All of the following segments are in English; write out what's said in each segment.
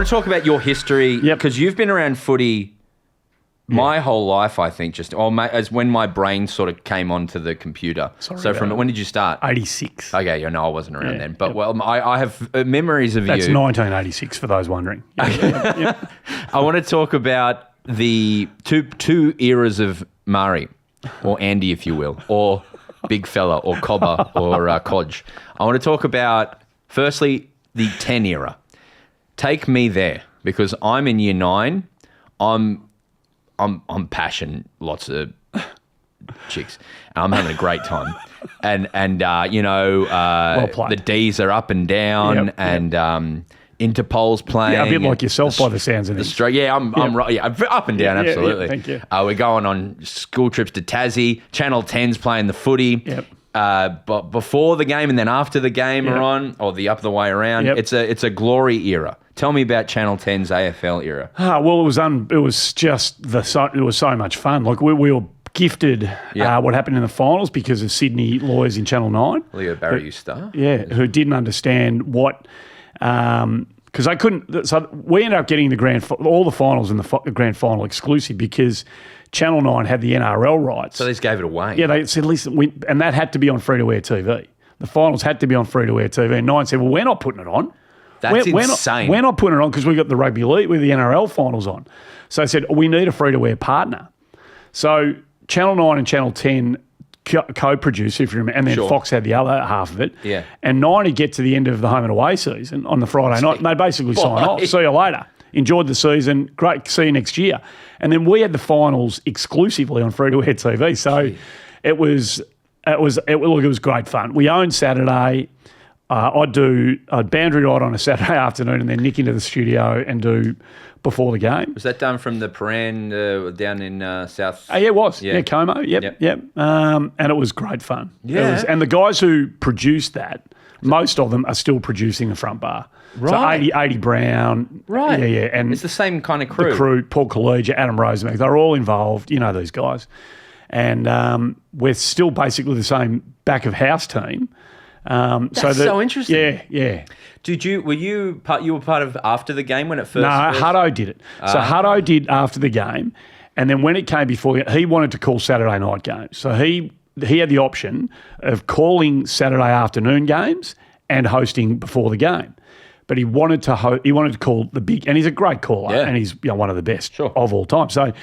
want to talk about your history because you've been around footy my whole life, I think, as when my brain sort of came onto the computer. When did you start? 86. Okay, no, I wasn't around then. But, I have memories of That's you. 1986 for those wondering. I want to talk about the two eras of Murray, or Andy, if you will, or Big Fella, or Cobber, or Codge. I want to talk about, firstly, the 10 era. Take me there, because I'm in year 9. I'm passion lots of chicks. I'm having a great time, and well played. the D's are up and down, and Interpol's playing. Yeah, a bit like yourself by the sounds of this. I'm right. Yeah, up and down, absolutely. Thank you. We're going on school trips to Tassie. Channel 10's playing the footy. Yep. But before the game and then after the game are on, or the other way around. Yep. It's a glory era. Tell me about Channel 10's AFL era. Well, it was just it was so much fun. Like we were gifted what happened in the finals because of Sydney lawyers in Channel 9. Leo Barriusta. Who didn't understand what because they couldn't. So we ended up getting all the finals in the grand final exclusive because Channel 9 had the NRL rights. So they just gave it away. Yeah, they said, listen, and that had to be on free-to-air TV. The finals had to be on free-to-air TV. And 9 said, well, we're not putting it on. That's insane. We're not putting it on because we got the rugby league with the NRL finals on. So they said, we need a free-to-air partner. So Channel 9 and Channel 10 co-produced, if you remember, and then Fox had the other half of it. Yeah. And 9 would get to the end of the home and away season on the Friday night, and they'd basically sign off. See you later. Enjoyed the season. Great. See you next year. And then we had the finals exclusively on free-to-air TV. So it was great fun. We owned Saturday. I'd boundary ride on a Saturday afternoon and then nick into the studio and do before the game. Was that done from the Paran down in South? Yeah, it was. Yeah, Como. Yep. And it was great fun. Yeah. And the guys who produced that, most of them are still producing the front bar. Right. So 80 Brown. Right. Yeah. And it's the same kind of crew. The crew, Paul Collegia, Adam Rosenberg, they're all involved. You know these guys. And we're still basically the same back of house team. That's so interesting. Yeah. Were you part of after the game when it first? No, Hutto did it. So Hutto did after the game, and then when it came before, he wanted to call Saturday night games. So he had the option of calling Saturday afternoon games and hosting before the game. But he wanted to call the big, and he's a great caller, and he's one of the best of all time. So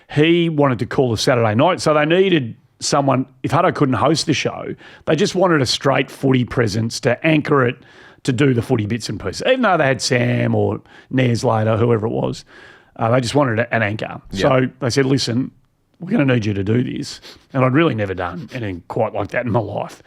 he wanted to call the Saturday night. So they needed someone, if Hutto couldn't host the show, they just wanted a straight footy presence to anchor it, to do the footy bits and pieces. Even though they had Sam or Nez later, whoever it was, they just wanted an anchor. Yep. So they said, listen, we're going to need you to do this. And I'd really never done anything quite like that in my life.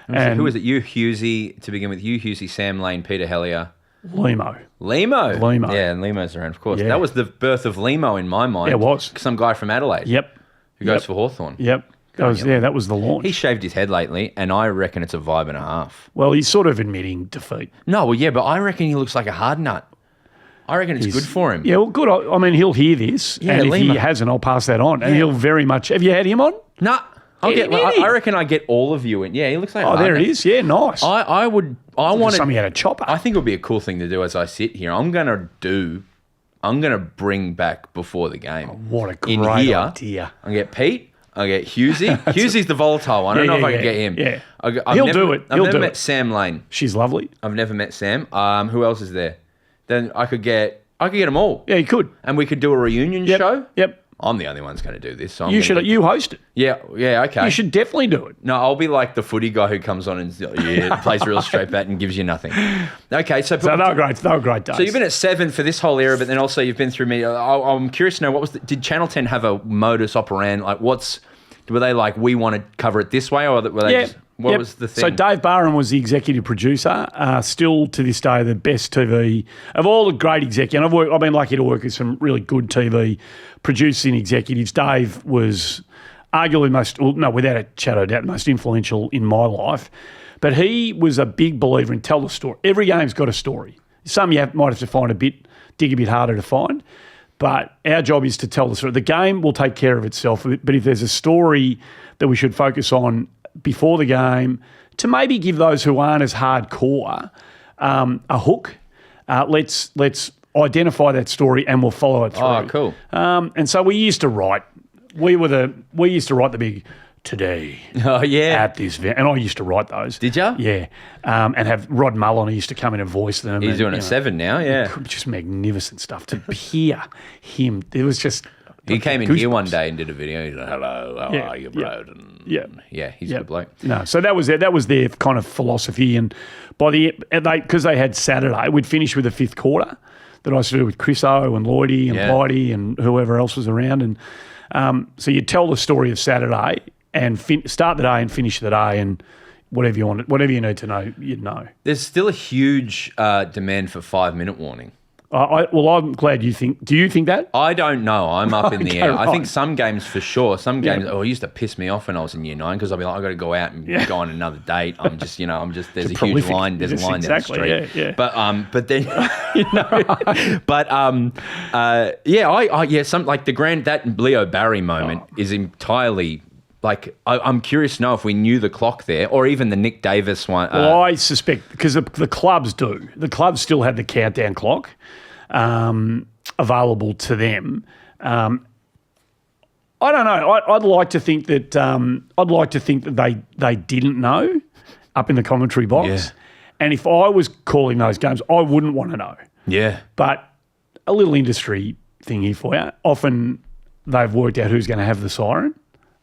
And who was it? You, Husey, to begin with. You, Husey, Sam Lane, Peter Hellier. Limo. Yeah, and Limo's around, of course. Yeah. That was the birth of Limo in my mind. Yeah, it was. Some guy from Adelaide. Yep. Who goes for Hawthorn. Yep. That was the launch. He shaved his head lately, and I reckon it's a vibe and a half. Well, he's sort of admitting defeat. No, but I reckon he looks like a hard nut. I reckon it's good for him. Yeah, well, good. I mean, he'll hear this, and if he hasn't, I'll pass that on. And he'll very much... Have you had him on? No. I reckon I get all of you in. Yeah, he looks like a hard there nut. it is. Yeah, nice. I wanted... Somebody had a chopper. I think it would be a cool thing to do as I sit here. I'm going to bring back before the game. Oh, what a great idea. I get Pete. I get Husey. Husey's the volatile one. I don't know if I can get him. Yeah. He'll do it. I've never met Sam Lane. She's lovely. I've never met Sam. Who else is there? Then I could get them all. Yeah, you could. And we could do a reunion show. Yep. I'm the only one who's going to do this. So you host it. Yeah, okay. You should definitely do it. No, I'll be like the footy guy who comes on and plays real straight bat and gives you nothing. Okay, so they were great. They were great days. So you've been at 7 for this whole era, but then also you've been through me. I'm curious to know did Channel 10 have a modus operandi? Like, were they like, we want to cover it this way, or were they just... What was the thing? So Dave Barham was the executive producer. Still to this day, the best TV of all the great executives. I've been lucky to work with some really good TV producing executives. Dave was arguably without a shadow of doubt, most influential in my life. But he was a big believer in tell the story. Every game's got a story. Some might have to dig a bit harder to find. But our job is to tell the story. The game will take care of itself. But if there's a story that we should focus on before the game, to maybe give those who aren't as hardcore a hook, let's identify that story and we'll follow it through. Oh, cool. And so we used to write. We used to write the big today Oh, yeah. at this event, and I used to write those. Did ya? Yeah, and have Rod Mullen. He used to come in and voice them. He's and, doing you it know, 7 now, yeah. just magnificent stuff to hear him. It was just. He came in here goosebumps. one day and did a video. He's like, hello, how Yeah, are you, yeah, bro? And yeah. he's a good bloke. No, so that was their kind of philosophy, and because they had Saturday, we'd finish with the fifth quarter that I used to do with Chris O and Lloydie and Yeah. Blighty and whoever else was around, and so you tell the story of Saturday and start the day and finish the day, and whatever you need to know, you'd know. There's still a huge demand for 5-minute warning. I'm glad you think. Do you think that? I don't know. I'm up in the Okay, air. I think right. some games for sure. Some games, it used to piss me off when I was in year 9 because I'd be like, I've got to go out and go on another date. I'm just, there's a huge prolific. line. There's Yes, a line exactly, down the street. yeah. But then, some like that Leo Barry moment is entirely. Like, I'm curious to know if we knew the clock there, or even the Nick Davis one. Well, I suspect because the clubs do. The clubs still have the countdown clock available to them. I don't know. I'd like to think that they didn't know up in the commentary box. Yeah. And if I was calling those games, I wouldn't want to know. Yeah. But a little industry thing here for you. Often they've worked out who's going to have the siren.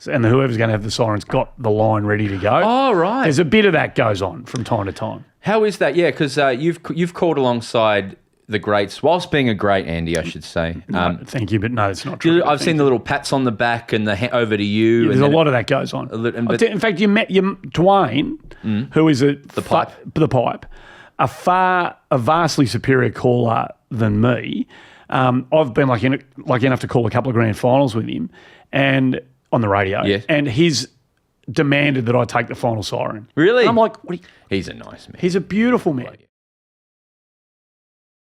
And whoever's going to have the siren's got the line ready to go. Oh, right. There's a bit of that goes on from time to time. How is that? Yeah, because you've called alongside the greats, whilst being a great, Andy, I should say. Thank you, but no, it's not true. I've seen the little pats on the back and the over to you. There's a lot of that goes on. In fact, you met Dwayne, who is the pipe, a vastly superior caller than me. I've been lucky enough to call a couple of grand finals with him, and on the radio, Yes. and he's demanded that I take the final siren. Really? And I'm like, He's a nice man. he's a beautiful man.